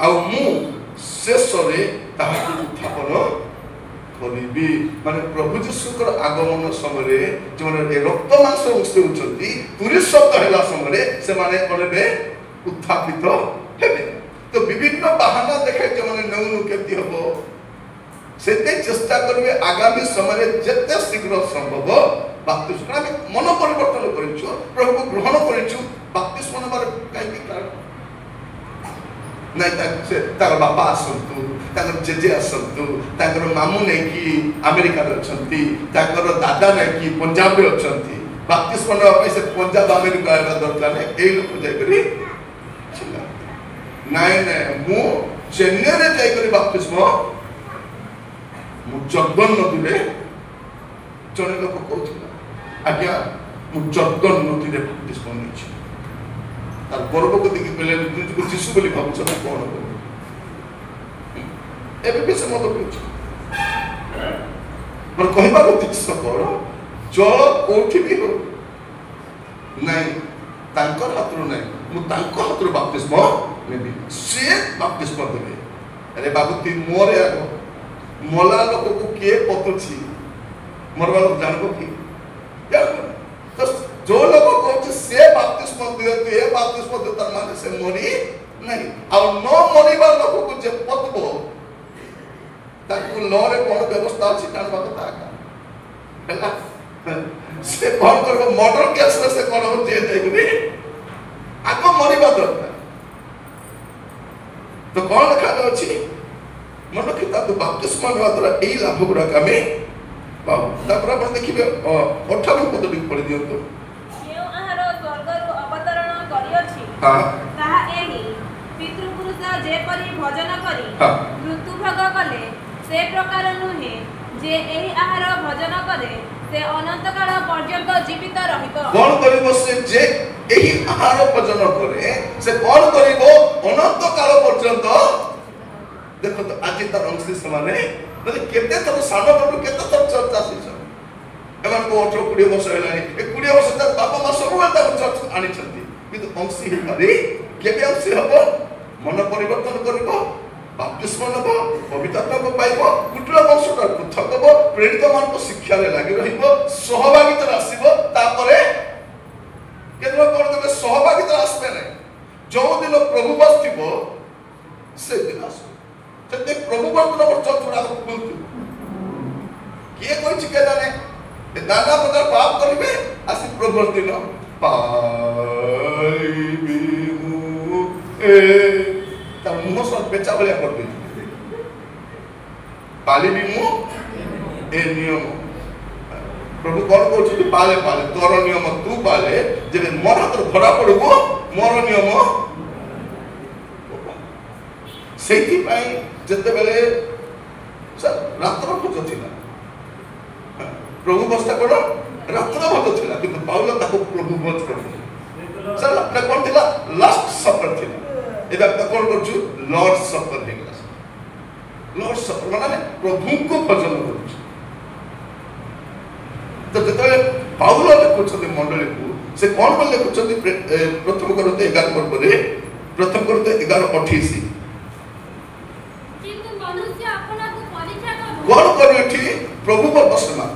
Speaker 1: आ मु शेष ताहाको उत्थापन करिबी माने प्रभु यीशुकर आगमन समय जो रक्त मांस अंश होती तुरी शब्द है समय से माने करबे उत्थापित हेबे तो विभिन्न बहाना देखे जो माने नौनु केमती हबो सेते चेष्टा करबे आगामी समय जते शीघ्र संभव बपतिस्मा मन परिवर्तन करिछु प्रभु ग्रहण करिछु बपतिस्मा नबार काई कारण नहीं बापा आसतु जेजे आसतु मामू नहीं कि अमेरिका दादा नहीं कि पंजाब में अच्छा बपतिस्मा नापी से पंजाब अमेरिका दरकार नहीं लोक जाकर नाई मु चेन्नई जाकर बपतिस्मा जर्दन नदी में जड़े लोक कहला आज्ञा मु जर्दन नदी में बपतिस्मा नहीं तार गर्व को देखि पहले तुझको जीसु बोली भाबुछ ना कोन एबे भी से मत पूछ पर कहबा को तीक्ष्ण कर जल कोठी भी हो नहीं तांकर हाथरो नहीं मु तांको हाथरो बपतिस्मा नेबी से बपतिस्मा देबे अरे बाबू ती मोरे आगो मोला लोक को के पतुछि मरवा लोक जानबो की जानबो तो जो लोग कहते से बपतिस्मा दियते ए बपतिस्मा देता माने से मरी नहीं आ न मरिबा लोक को जे पतबो ताकू लरे कोन व्यवस्था अछि जानबा कथा हला से कोन करबो मर्डर केस से कोन हो जे देखबी आको मरिबा दरकार तो कोन लिखा अछि मन किता तो बपतिस्मा नेवा द्वारा एई लाभ गुडा कामे पाऊ तापर आपण देखिबे 58 पद लिख पढि दियौ तो
Speaker 2: पितृपुरुष जेपरी भोजन करी मृत्यु भोग कले से प्रकार नुहे जे एही आहार भोजन करे से अनंत काल पर्यंत जीवित रहिबो कोन करिवो से जे एही आहार भोजन करे से कोन करिवो अनंत काल पर्यंत देखो तो आज तर अंश समाने म्हणजे केते तर सानो बडू केते तर चर्चा सिछ एमान को 18 20 वर्ष हेलानी ए 20 वर्ष तक बापा मा सब बेला चर्चा आनी छथि किंतु अंशी हिमारी केबे अंशी हबो मन परिवर्तन करिवो बपतिस्मा नबो पवित्र आत्मा को पाइबो कुटुला वंशटा पृथक हबो प्रेरित मान को शिक्षा रे लागि रहिबो सहभागिता आसीबो तापरे केतलो कोन देबे सहभागिता आसबे नै जो दिन प्रभु बसथिबो से दिन आसो जते प्रभु बसनो चर्च उडा खुलतु के कोइ छिके जाने दादा पदा पाप करिवे आसी प्रभु दिन पाइबिमु ए ता मुह सब बेचा भलिया कर दे पालिबिमु ए नियम प्रभु कौन कहते पाले पाले तोर नियम तू पाले जब मोर हाथ धरा पड़बो मोर नियम सेठी पाई जते बेले रात्र भोज थिला प्रभु बस्ता करो रात्र भोज थिला किंतु पाउल ताको प्रभु भोज करथिला सर अपना कोन थिला लास्ट सपर थिला एबा अपना कोन करछु लॉर्ड सपर हेला लॉर्ड सपर माने प्रभु को भजन करछु तो जते पाउल देखुछते मंडली को
Speaker 1: से कौन बोल लिखुଛନ୍ତି प्रथम करते 11 पर्वरे प्रथम करते 11:28
Speaker 2: किंतु मनुष्य अपना को परीक्षा कर
Speaker 1: कौन करठी प्रभु को बसमा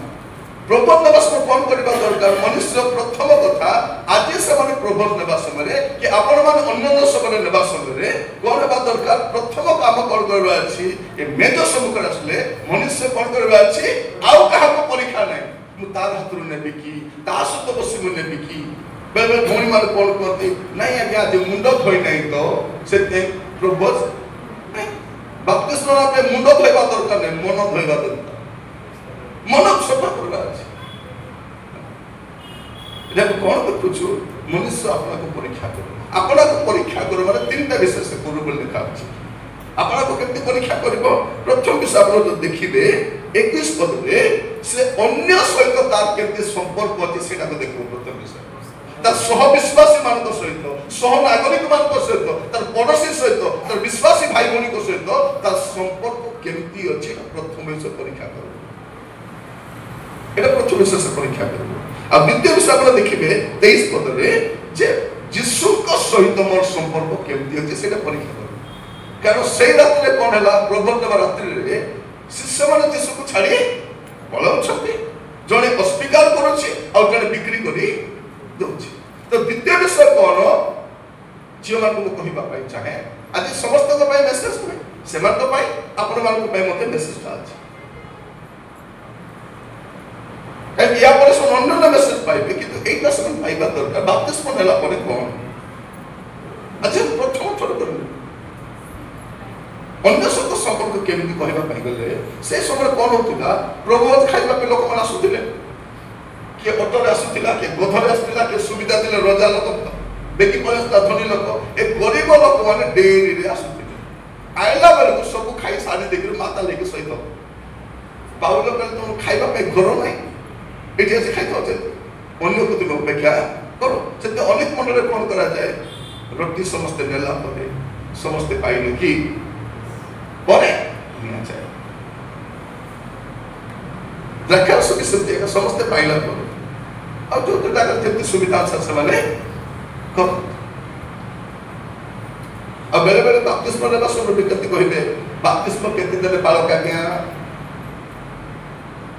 Speaker 1: प्रभु नवास को कौन करबा दरकार मनुष्य प्रथम कथा आज से माने प्रभु नवास समय कि आपण मान अन्य समय नवास समय कौन बा दरकार प्रथम काम कौन करबा अछि ए मेजो सम्मुख आसले मनुष्य कौन करबा अछि आउ कहा को परीक्षा नहीं मु तार हाथरू नेबी की ता सत बसी मु नेबी की बेबे भौणी मान कौन कहते नहीं आज्ञा जे मुंड धोई नहीं तो से प्रभु बपतिस्मा पे मुंड धोइबा दरकार नहीं मन धोइबा दरकार मन सफा करबा अछि एटा कोन देखुछु मनुष्य अपना को परीक्षा करो अपना को परीक्षा करो माने तीनटा विषय से करू बोल लिखा अछि अपना को केते परीक्षा करबो प्रथम विषय आप जो देखिबे 21 पद रे से अन्य सहित तार केते संपर्क अछि सेटा को देखो प्रथम विषय तार सह विश्वासी मानक सहित सह नागरिक मानक सहित तार पड़ोसी सहित तार विश्वासी भाई भौणी को सहित तार संपर्क केमती अछि प्रथम विषय परीक्षा करो एटा प्रथम विषय से परीक्षा करो आ द्वितीय विषय आप देखिबे 23 पद रे जे यीशु को सहित मोर संपर्क केमती अछि सेटा परीक्षा करो कारण से रात रे कोन हला प्रबंधन रात्रि रे शिष्य माने यीशु को छाडी पळौछथि जने अस्वीकार करूछि और जने बिक्री करी दोछि तो द्वितीय विषय कोन जियो मान को कहिबा पाई चाहे आज समस्त को पाई मेसेज को सेमान तो पाई आपण मान को पाई मते मेसेज अछि या पर सो अन्य मेसेज पाइबे किंतु एटा समान पाइबा दरकार बपतिस्मा नेला परे कोन अच्छा प्रथम थोड़ कर अन्य सहित संपर्क केମିତି କହିବା ପାଇଁ ଗଲେ ସେ ସମୟରେ କଣ ହଉଥିଲା ପ୍ରଭୁ ଖାଇବା ପାଇଁ ଲୋକମାନେ ଆସୁଥିଲେ କିଏ ଅଟୋରେ ଆସୁଥିଲା କିଏ ଗଧରେ ଆସୁଥିଲା କିଏ ସୁବିଧା ଥିଲେ ରଜା ଲୋକ ବେକି ପଳେସ୍ତା ଧନୀ ଲୋକ ଏ ଗରିବ ଲୋକମାନେ ଡେରିରେ ଆସୁଥିଲେ ଆଇଲା ବେଳକୁ ସବୁ ଖାଇ ସାରି ଦେଇକି ମାତା ଲାଗି ସହିତ ପାଉଲ କହିଲେ ତମକୁ ଖାଇବା ପାଇଁ ଘର ନାହିଁ ଏଠି ଆସି ଖାଇତ ଅଛି ଅନ୍ୟ କୋଟି ଅପେକ୍ଷା କର ସେତେ ଅନେକ ମନରେ କଣ କରାଯାଏ ରୋଟି ସମସ୍ତେ ନେଲା ପରେ ସମସ୍ତେ ପାଇଲେ କି ପରେ ନିଆ ଯାଏ ଦ୍ରାକ୍ଷାରସ ବି ସେମିତି ସମସ୍ତେ ପାଇଲା ପରେ ଆଉ ଯୋଉ ଜାଗାରେ ଯେମିତି ସୁବିଧା ଅଛି ସେମାନେ କର ଆଉ ବେଳେ ବେଳେ ବାପ୍ତିସ୍ମ ନେବା ସମୟରେ ବି କେତେ କହିବେ ବାପ୍ତିସ୍ମ କେତେ ଦେଲେ ବାଳକ ଆଜ୍ଞା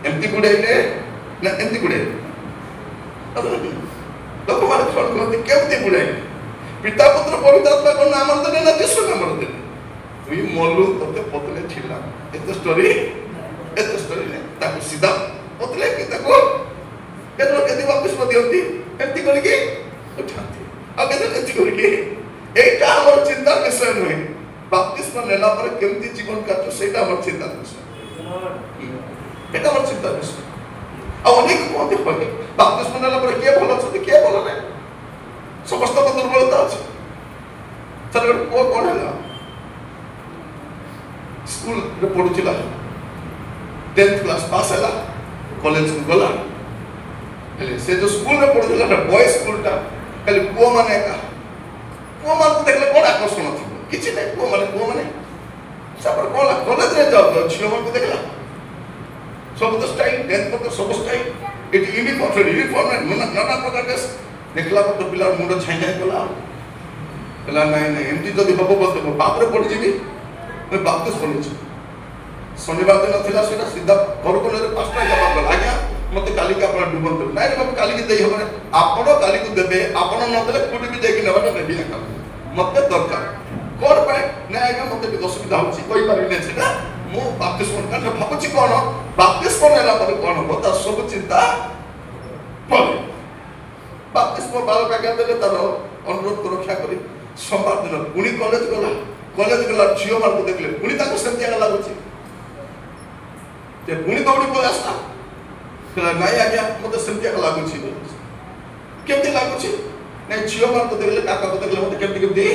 Speaker 1: ଏମିତି ଗୁଡ଼େଇଲେ ନା ଏମିତି ଗୁଡ଼େଇଲେ ଲୋକମାନେ କଣ କହନ୍ତି କେମିତି ଗୁଡ଼େଇଲେ ପିତା ପୁତ୍ର ପବିତ୍ର ଆତ୍ମା କଣ ନାମରେ ଦେଲେ ନା ଯୀଶୁ ନାମରେ ଦେଲେ তুই মলু তোতে পতলে ছিলাম এত স্টোরি নে তাকে সিধা পতলে কি তাকো কেন কেদি বাপস দিয়ନ୍ତି এমতি করি কি উঠাନ୍ତି আর কেন এমতি করি কি এইটা আমার চিন্তার বিষয় নয় বাপতিস্ম নেলা পরে কেমতি জীবন কাটু সেটা আমার চিন্তার বিষয় এটা আমার চিন্তার বিষয় আর অনেক কোতে হয় বাপতিস্ম নেলা পরে কে ভালো আছে কে ভালো নাই সমস্ত দুর্বলতা আছে তাহলে কোন হলো स्कूल रे पढुथिला 10th क्लास पास हैला कॉलेज को गला हेले से जो स्कूल रे पढुथिला बॉय स्कूल ता खाली पुओ माने का पुओ मान देखले कोन आकर्षण थिबो किछि नै पुओ माने सापर कोला कॉलेज रे जाउ छियो मान को देखला सब तो स्टाइल 10th पर सब स्टाइल इट यूनिफॉर्म नाना प्रकार के देखला तो पिला मुंड छाई जाय गला कहला नहीं एमती जदी हबो बोलते बाप रे पड़ जिबी मैं बाप्तिस्म पढिछु शनिवार दिन थिला सेटा सीधा घर को ले पास्ता जमा गला आज्ञा मते काली का आपण डुबन नहीं रे बाबू काली के देई हबने आपण काली को देबे आपण न देले कोडी भी देकी नेबा नेबी ना मते दरकार कोर पाए ना आज्ञा मते भी असुविधा होछि कोई पारि नै सेटा मु बाप्तिस्म का भाबुछि कोन बाप्तिस्म नेला पर कोन हो ता सब चिंता पड़े बाप्तिस्म बाल का देले तार अनुरोध को रक्षा करी सोमवार दिन पुणी कॉलेज गला झियो मान को देखले पुणी ताको सेमती लागुछि जे पुणी दौड़ी पळे आस्ता कहला नाही आज्ञा मते सेमती लागुछि केमती लागुछि नै झियो मान को देखले काका को देखले मते केमती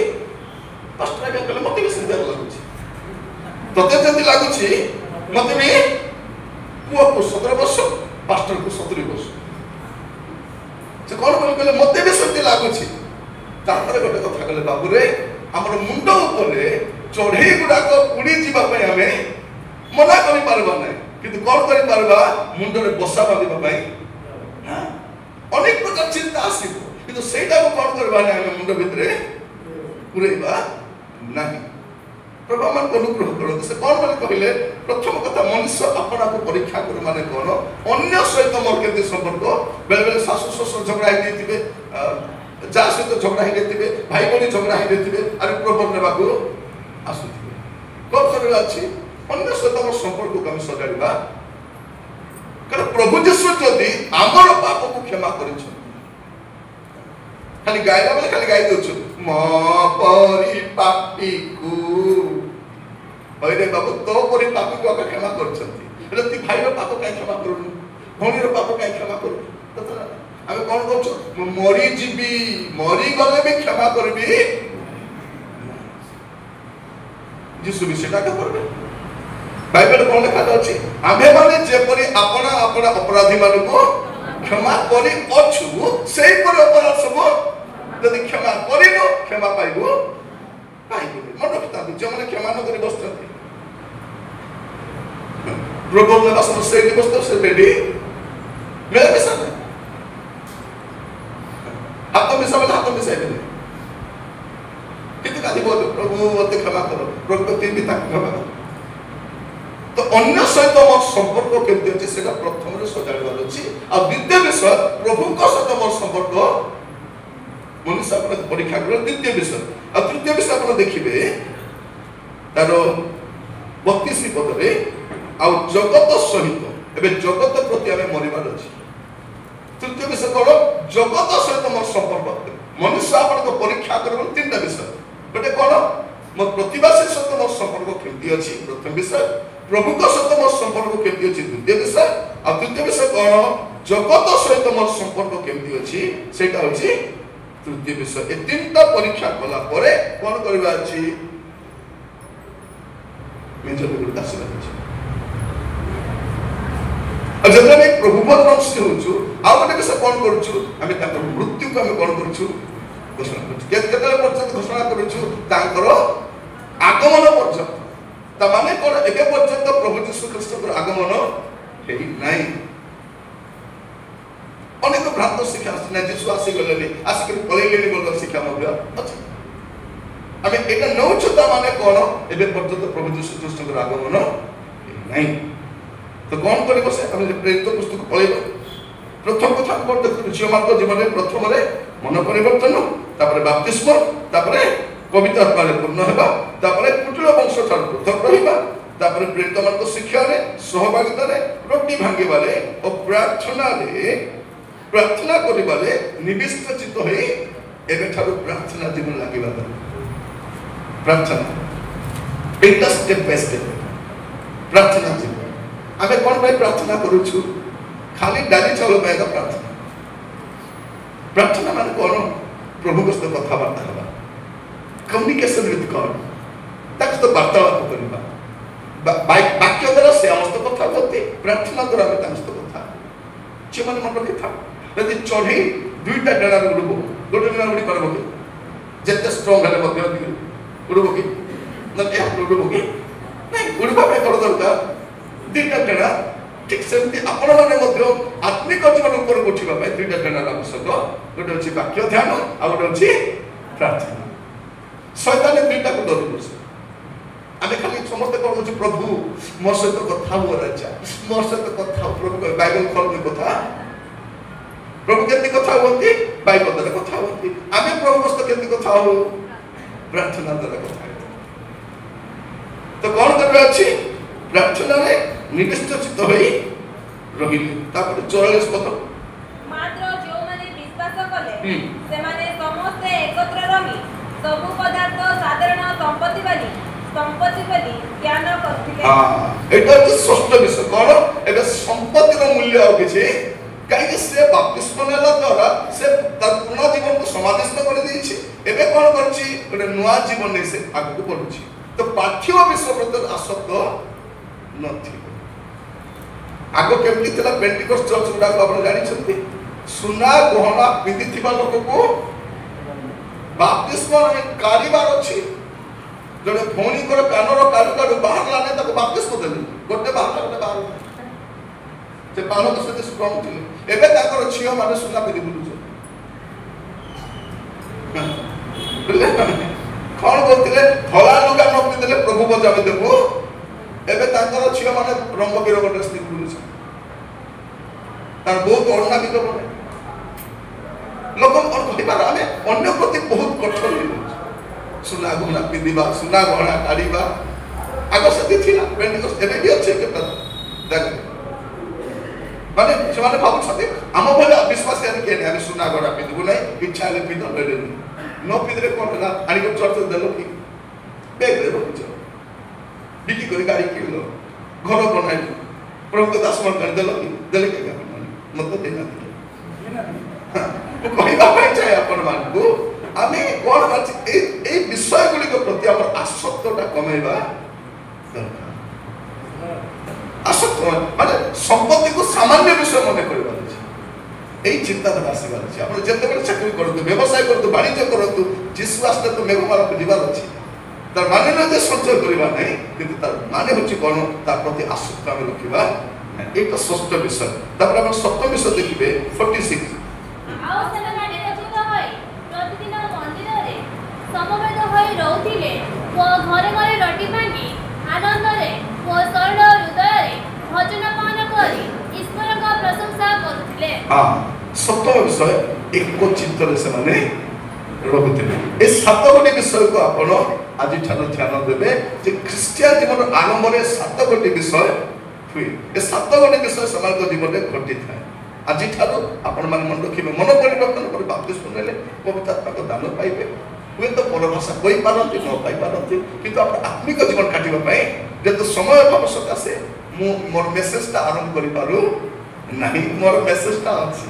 Speaker 1: पास्टर आज्ञा कहले मते भी सेमती लागुछि तते जेमती लागुछि मते भी पुओ को 17 वर्ष पास्टर को 70 वर्ष से कोन कहले मते भी सेमती लागुछि तापर गोटे कथा कहले बाबू रे हमर मुंड ऊपर चढ़ई गुडा को उड़ी जीवा पे हमें मना करि पारबा नै किंतु कोन करि पारबा मुंड रे बसा बांधिबा पई हां अनेक प्रकार चिंता आसीबो କିନ୍ତୁ ସେଇଟାକୁ କ'ଣ କରିବା ନାହିଁ ଆମେ ମୁଣ୍ଡ ଭିତରେ ପୁରେଇବା ନାହିଁ। ପ୍ରଭୁ ଆମକୁ ଅନୁଗ୍ରହ କରନ୍ତୁ। ସେ କ'ଣ ମାନେ କହିଲେ, ପ୍ରଥମ କଥା ମଣିଷ ଆପଣାକୁ ପରୀକ୍ଷା କରୁ ମାନେ କ'ଣ, ଅନ୍ୟ ସହିତ ମୋର କେମିତି ସମ୍ପର୍କ। ବେଳେବେଳେ ଶାଶୁ ଶ୍ୱଶୁର ଝଗଡ଼ା ହେଇଯାଇଥିବେ, ଯାହା ସହିତ ଝଗଡ଼ା ହେଇଯାଇଥିବେ, ଭାଇ ଭଉଣୀ ଝଗଡ଼ା ହେଇଯାଇଥିବେ, ଆରେ ପ୍ରବୋଧ ନେବାକୁ ଆସୁଥିବେ। କ'ଣ କରିବା ଅଛି, ଅନ୍ୟ ସହିତ ଆମର ସମ୍ପର୍କକୁ ଆମେ ସଜାଡ଼ିବା। କାରଣ ପ୍ରଭୁ ଯୀଶୁ ଯଦି ଆମର ପାପକୁ କ୍ଷମା କରିଛନ୍ତି, ଖାଲି ଗାଇଲା ବେଳେ ଖାଲି ଗାଇ ଦଉଛୁ ମୋ ପରି ପାପୀକୁ, ହଇରେ ବାବୁ ତୋ ପରି ପାପୀକୁ ଆମେ କ୍ଷମା କରିଛନ୍ତି, ହେଲେ ତୁ ଭାଇର ପାପ କାହିଁ କ୍ଷମା କରୁନୁ, ଭଉଣୀର ପାପ କାହିଁ କ୍ଷମା କରୁନୁ? ଆମେ କ'ଣ କରୁଛୁ, ମୁଁ ମରିଯିବି, ମରିଗଲେ ବି କ୍ଷମା କରିବି। ଯୀଶୁ ବି ସେଟା କରିବେ। ବାଇବେଲ କ'ଣ ଲେଖା ଅଛି, ଆମ୍ଭେମାନେ ଯେପରି ଆପଣା ଆପଣା ଅପରାଧୀ ମାନଙ୍କୁ କ୍ଷମା କରି ଅଛୁ, ସେଇପରି ଅପରାଧ ସବୁ ଯଦି କ୍ଷମା କରିନୁ କ୍ଷମା ପାଇବୁ ପାଇବୁନି। ମନେ ରଖିଥାନ୍ତୁ, ଯେଉଁମାନେ କ୍ଷମା ନ କରି ବସିଛନ୍ତି, ପ୍ରବୋଧ ନେବା ସମୟ ସେଇଠି ବସିଥାଉ, ସେ ରେଡି ମିଳାମିଶା ନାହିଁ। ହାତ ମିଶା ବୋଲେ ହାତ ମିଶାଇବେନି, କିନ୍ତୁ କାଲି ବୋଲ ପ୍ରଭୁ ମତେ କ୍ଷମା କର, ପ୍ରଭୁ ବି ତାକୁ କ୍ଷମା କର। ତ ଅନ୍ୟ ସହିତ ମୋର ସମ୍ପର୍କ କେମିତି ଅଛି ସେଟା ପ୍ରଥମରେ ସଜାଡ଼ିବାର ଅଛି। ଆଉ ଦ୍ୱିତୀୟ ବିଷୟ, ପ୍ରଭୁଙ୍କ ସହିତ ମୋର ସମ୍ପର୍କ ମନୁଷ୍ୟ ଆପଣ ପରୀକ୍ଷା କର, ଦ୍ୱିତୀୟ ବିଷୟ। ଆଉ ତୃତୀୟ ବିଷୟ ଆପଣ ଦେଖିବେ ତାର 32 ପଦରେ, ଆଉ ଜଗତ ସହିତ, ଏବେ ଜଗତ ପ୍ରତି ଆମେ ମରିବାର ଅଛି। ତୃତୀୟ ବିଷୟ କ'ଣ, ଜଗତ ସହିତ ମୋର ସମ୍ପର୍କ। ମନୁଷ୍ୟ ଆପଣଙ୍କ ପରୀକ୍ଷା କରିବ ତିନିଟା ବିଷୟ। ଗୋଟେ କ'ଣ, ମୋ ପ୍ରତିବାସୀ ସହିତ ମୋର ସମ୍ପର୍କ କେମିତି ଅଛି, ପ୍ରଥମ ବିଷୟ। ପ୍ରଭୁଙ୍କ ସହିତ ମୋର ସମ୍ପର୍କ କେମିତି ଅଛି, ଦ୍ୱିତୀୟ ବିଷୟ। ଆଉ ତୃତୀୟ ବିଷୟ କ'ଣ, ଜଗତ ସହିତ ମୋର ସମ୍ପର୍କ କେମିତି ଅଛି, ସେଇଟା ହେଉଛି ତୃତୀୟ ବିଷୟ। ଏ ତିନିଟା ପରୀକ୍ଷା କଲା ପରେ କ'ଣ କରିବା ଅଛି, ନିଜ ଭିତରକୁ ଆସିବାର ଅଛି। ଆଉ ଯେତେବେଳେ ଆମେ ପ୍ରଭୁ ବଂଶ ହେଉଛୁ, ଆଉ ଗୋଟେ ବିଷୟ କ'ଣ କରୁଛୁ, ଆମେ ତାଙ୍କର ମୃତ୍ୟୁକୁ ଆମେ କ'ଣ କରୁଛୁ, ଘୋଷଣା କରୁଛୁ। କେତେବେଳେ ପର୍ଯ୍ୟନ୍ତ ଘୋଷଣା କରୁଛୁ, ତାଙ୍କର ଆଗମନ ପର୍ଯ୍ୟନ୍ତ। ତାମାନେ କ'ଣ, ଏବେ ପର୍ଯ୍ୟନ୍ତ ପ୍ରଭୁ ଯୀଶୁ ଖ୍ରୀଷ୍ଟଙ୍କର ଆଗମନ ହେଇନାହିଁ। ଅନେକ ଭ୍ରାନ୍ତ ଶିକ୍ଷା ଅଛି, ନା ଯୀଶୁ ଆସିଗଲେନି, ଆସିକରି ପଳେଇଲେନି ବୋଲି ଶିକ୍ଷା ମଧ୍ୟ ଅଛି। ଆମେ ଏଇଟା ନେଉଛୁ, ତାମାନେ କ'ଣ, ଏବେ ପର୍ଯ୍ୟନ୍ତ ପ୍ରଭୁ ଯୀଶୁ ଖ୍ରୀଷ୍ଟଙ୍କର ଆଗମନ ହେଇନାହିଁ। ତ କ'ଣ କରିବ ସେ, ଆମେ ପ୍ରେରିତ ପୁସ୍ତକ ପଳେଇବ। ପ୍ରଥମ କଥା କ'ଣ ଦେଖୁଛୁ, ଝିଅମାନଙ୍କ ଜୀବନରେ ପ୍ରଥମରେ ମନ ପରିବର୍ତ୍ତନ, ତାପରେ ବାପ୍ତିସ୍ମ, ତାପରେ ପବିତ୍ର ଆତ୍ମାରେ ପୂର୍ଣ୍ଣ ହେବା, ତାପରେ କୁଟିଳ ବଂଶ ଠାରୁ ପୃଥକ ରହିବା, ତାପରେ ପ୍ରେରିତମାନଙ୍କ ଶିକ୍ଷାରେ, ସହଭାଗିତାରେ, ରୋଟି ଭାଙ୍ଗିବାରେ ଓ ପ୍ରାର୍ଥନା କରିବାରେ ନିବିଷ୍ଟ ଚିତ୍ତ ହୋଇ ଏବେଠାରୁ ପ୍ରାର୍ଥନା ଜୀବନ ଲାଗିବା ଦରକାର। ପ୍ରାର୍ଥନା ଏଇଟା ଷ୍ଟେପ୍ ବାଇ ଷ୍ଟେପ୍ ପ୍ରାର୍ଥନା ଜୀବନ। ଆମେ କ'ଣ ପାଇଁ ପ୍ରାର୍ଥନା କରୁଛୁ, ଖାଲି ଡାଲି ଚାଉଳ ପାଇଁ ପ୍ରାର୍ଥନା। ପ୍ରାର୍ଥନା ମାନେ କ'ଣ, ପ୍ରଭୁଙ୍କ ସହିତ କଥାବାର୍ତ୍ତା ହେବା, କମ୍ୟୁନିକେସନ ୱିଥ୍ ଗଡ୍, ତାଙ୍କ ସହିତ ବାର୍ତ୍ତାଳାପ କରିବା। ବାକ୍ୟ ଦ୍ୱାରା ସେ ଆମ ସହିତ କଥା ହୁଅନ୍ତି, ପ୍ରାର୍ଥନା ଦ୍ୱାରା ଆମେ ତାଙ୍କ ସହିତ କଥା। ଝିଅମାନେ ମନେ ରଖିଥାଉ, ଯଦି ଚଢ଼େଇ ଦୁଇଟା ଡେଣାରେ ଉଡ଼ିବ, ଗୋଟେ ଡେଣା ଉଡ଼ି ପାରିବ କି? ଯେତେ ଷ୍ଟ୍ରଙ୍ଗ ହେଲେ ମଧ୍ୟ ଉଡ଼ିବ କି? ଉଡ଼ିବ କି? ନାଇଁ, ଉଡ଼ିବା ପାଇଁ କ'ଣ ଦରକାର, ଦୁଇଟା ଡେଣା। ଠିକ୍ ସେମିତି ଆପଣମାନେ ମଧ୍ୟ ଆତ୍ମିକ ଜୀବନ ଉପରକୁ ଉଠିବା ପାଇଁ ଦୁଇଟା ଡେଣାର ଆବଶ୍ୟକ। ଗୋଟେ ଅଛି ବାକ୍ୟ ଧ୍ୟାନ, ଆଉ ଗୋଟେ ଅଛି ପ୍ରାର୍ଥନା। ଶୈତାନ ଦୁଇଟାକୁ ଡରି ବସେ। ଆମେ ଖାଲି ସମସ୍ତେ କ'ଣ କହୁଛୁ, ପ୍ରଭୁ ମୋ ସହିତ କଥା ହୁଅ ରାଜା, ମୋ ସହିତ କଥା ହୁଅ। ପ୍ରଭୁ ବାଇବେଲ ଖୋଲନ୍ତି କଥା, ପ୍ରଭୁ କେମିତି କଥା ହୁଅନ୍ତି, ବାଇବେଲ ଦ୍ୱାରା କଥା ହୁଅନ୍ତି। ଆମେ ପ୍ରଭୁଙ୍କ ସହିତ କେମିତି କଥା ହଉ, ପ୍ରାର୍ଥନା ଦ୍ୱାରା କଥା ହେଉ। ତ କ'ଣ କରିବାର ଅଛି, ପ୍ରାର୍ଥନାରେ ନିବିଷ୍ଟ ଚିତ୍ତ ହୋଇ ରହିଲେ। ତାପରେ 44 ପଦ,
Speaker 2: ମାତ୍ର ଯେଉଁମାନେ ବିଶ୍ୱାସ କଲେ ସେମାନେ ସମସ୍ତେ ଏକତ୍ର ରହି ସବୁ ପଦାର୍ଥ ସାଧାରଣ ସମ୍ପତ୍ତି ବୋଲି ଜ୍ଞାନ କରୁଥିଲେ।
Speaker 1: ଏଇଟା ହେଉଛି ଷଷ୍ଠ ବିଷୟ। କ'ଣ, ଏବେ ସମ୍ପତ୍ତିର ମୂଲ୍ୟ ଆଉ କିଛି, କାହିଁକି ସେ ବାପ୍ତିସ୍ମ ନେଲା ଦ୍ୱାରା ସେ ତାର ପୁରୁଣା ଜୀବନକୁ ସମାଧିସ୍ଥ କରିଦେଇଛି। ଏବେ କ'ଣ କରୁଛି, ଗୋଟେ ନୂଆ ଜୀବନ ନେଇ ସେ ଆଗକୁ ବଢୁଛି। ତ ପାର୍ଥିବ ବିଷୟ ପ୍ରତି ଆସକ୍ତ ନଥିବ। ଆଗ କେମିତି ଥିଲା, ପେଣ୍ଟିକୋଷ୍ଟ ଚର୍ଚ୍ଚ ଗୁଡାକ ଆପଣ ଜାଣିଛନ୍ତି, ସୁନା ଗହଣା ପିନ୍ଧିଥିବା ଲୋକକୁ ବାପ୍ତିସ୍ମ କାଢିବାର ଅଛି। ଜଣେ ଭଉଣୀଙ୍କର କାନର କାଢୁ କାଢୁ ବାହାରିଲା ନାହିଁ, ତାକୁ ବାପ୍ତିସ୍ମ ଦେଲେ, ଗୋଟେ ବାହାରିଲା, ଗୋଟେ ବାହାରିଲା। ସେ ପାଳକ ସେତେ ଷ୍ଟ୍ରଙ୍ଗ ଥିଲେ। ଏବେ ତାଙ୍କର ଝିଅ ମାନେ ସୁନା ପିନ୍ଧି ବୁଲୁଛନ୍ତି। कौन बोलते धला लुगा न पिंधले प्रभु बजावे देबू एबे तांकर छिया माने रंग बिरंग ड्रेस पिंधि बुलुछ तार बहुत ओढ़ना भी तो बने लोक और कहिबार आमे अन्य प्रति बहुत कठोर हो सुना गहना पिंधिबा सुना गहना काढिबा आगो सती थिला पेंटिकस एबे भी अच्छे के देख माने ସେମାନେ ଭାବୁଛନ୍ତି ଆମ ଭଳି ଅବିଶ୍ୱାସ के ଆମେ ସୁନା ଗହଣା ପିନ୍ଧିବୁ ନାହିଁ ଇଚ୍ଛା ହେଲେ ପିନ୍ଧ ନହେଲେ ନ ପିନ୍ଧିଲେ କ'ଣ ହେଲା ଆଣିକି ଚର୍ଚ୍ଚ ଦେଲ କି ବେଗରେ ରଖୁଛ ବିକି କରି ଗାଡ଼ି କିଣିଲ ଘର ବନାଇଲ ପ୍ରଭୁଙ୍କ ଦାସମାନ କରିଦେଲ କି ଦେଲେ କି ମତେ ଦେଇନାହାନ୍ତି ମୁଁ କହିବା ପାଇଁ ଚାହେଁ ଆପଣମାନଙ୍କୁ ଆମେ କ'ଣ ଅଛି ଏଇ ବିଷୟଗୁଡ଼ିକ ପ୍ରତି ଆମର ଆସକ୍ତଟା କମେଇବା ଦରକାର आसक्त माने संपत्ति को सामान्य विषय मन कर चिंताधारा आसबार अच्छे आप जिते चाकरी करूँ व्यवसाय करूँ वाणिज्य करूँ जीशु आसते तो मेघमाला जीवार अच्छे तार माने ना संचय करवा नहीं कि माने हूँ कौन तार प्रति आसक्त आम रखा एक षष्ठ विषय तापर आप सप्तम विषय देखिए 46 सप्तम विषय एक चित्तर से माने रखुले ए सात गोटी विषय को आपण आज ध्यान देवे जे ख्रिस्टियन जीवन आरंभ में सात गोटी विषय हुए ए सात गोटी विषय समाज जीवन में घटी थाए आज आपण मान मन रखिबे मन परिवर्तन कर बाप्तिस्म नेले पवित्र आत्मा को दान पाइबे हुए तो परभाषा कोई पारंती न पाई पारंती किंतु आप आत्मिक जीवन काटिबा पई जब समय आवश्यकता से मोर मेसेज ता आरंभ करि पारु नहीं मोर मेसेज ता अछि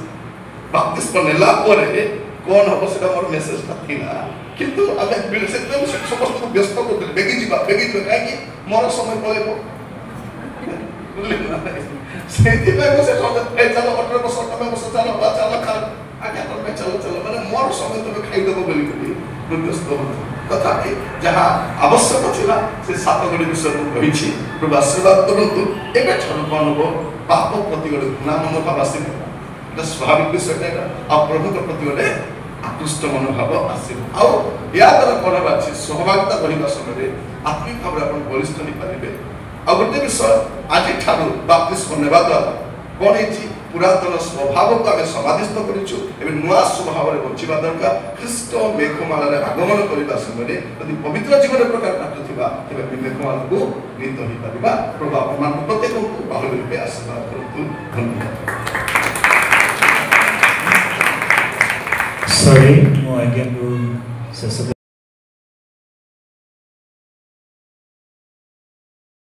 Speaker 1: बाप्तिस्म नेला परे कोन हबो सेटा मोर मेसेज ता थिला किंतु आमे बिलसेतम समस्त को व्यस्त को बेगी जीवा काहे कि मोर समय पळेबो सेति पे को से ए चलो 18 वर्ष तमे वर्ष चलो बा चलो खा आगे पर चलो माने मोर समय तमे खाइ देबो बोली व्यस्त हो तथापि जहाँ आवश्यक थिला से सात गोटी विषय कही प्रभु आशीर्वाद करतु एबे छन कौन हो पाप प्रति गोटे घृणा मनोभाव आसे स्वाभाविक विषय आ प्रभु के प्रति गोटे आकृष्ट मनोभाव आसे आ या द्वारा कौन अच्छे सहभागिता रहा समय आत्मिक भाव आप बलिष्ठ हो पारे आ गोटे विषय आज बाप्तिस्म नेवा द्वारा कौन है पुरातन स्वभाव को आम समाधिस्थ कर नुआ स्वभाव में बचा दरकार ख्रीष्ट मेघमाल आगमन करने समय यदि पवित्र जीवन प्रकार काटुवा तेज मेघमाल को नीत हो पार प्रभु आप प्रत्येक को बाहुल रूपे आशीर्वाद करतु धन्यवाद।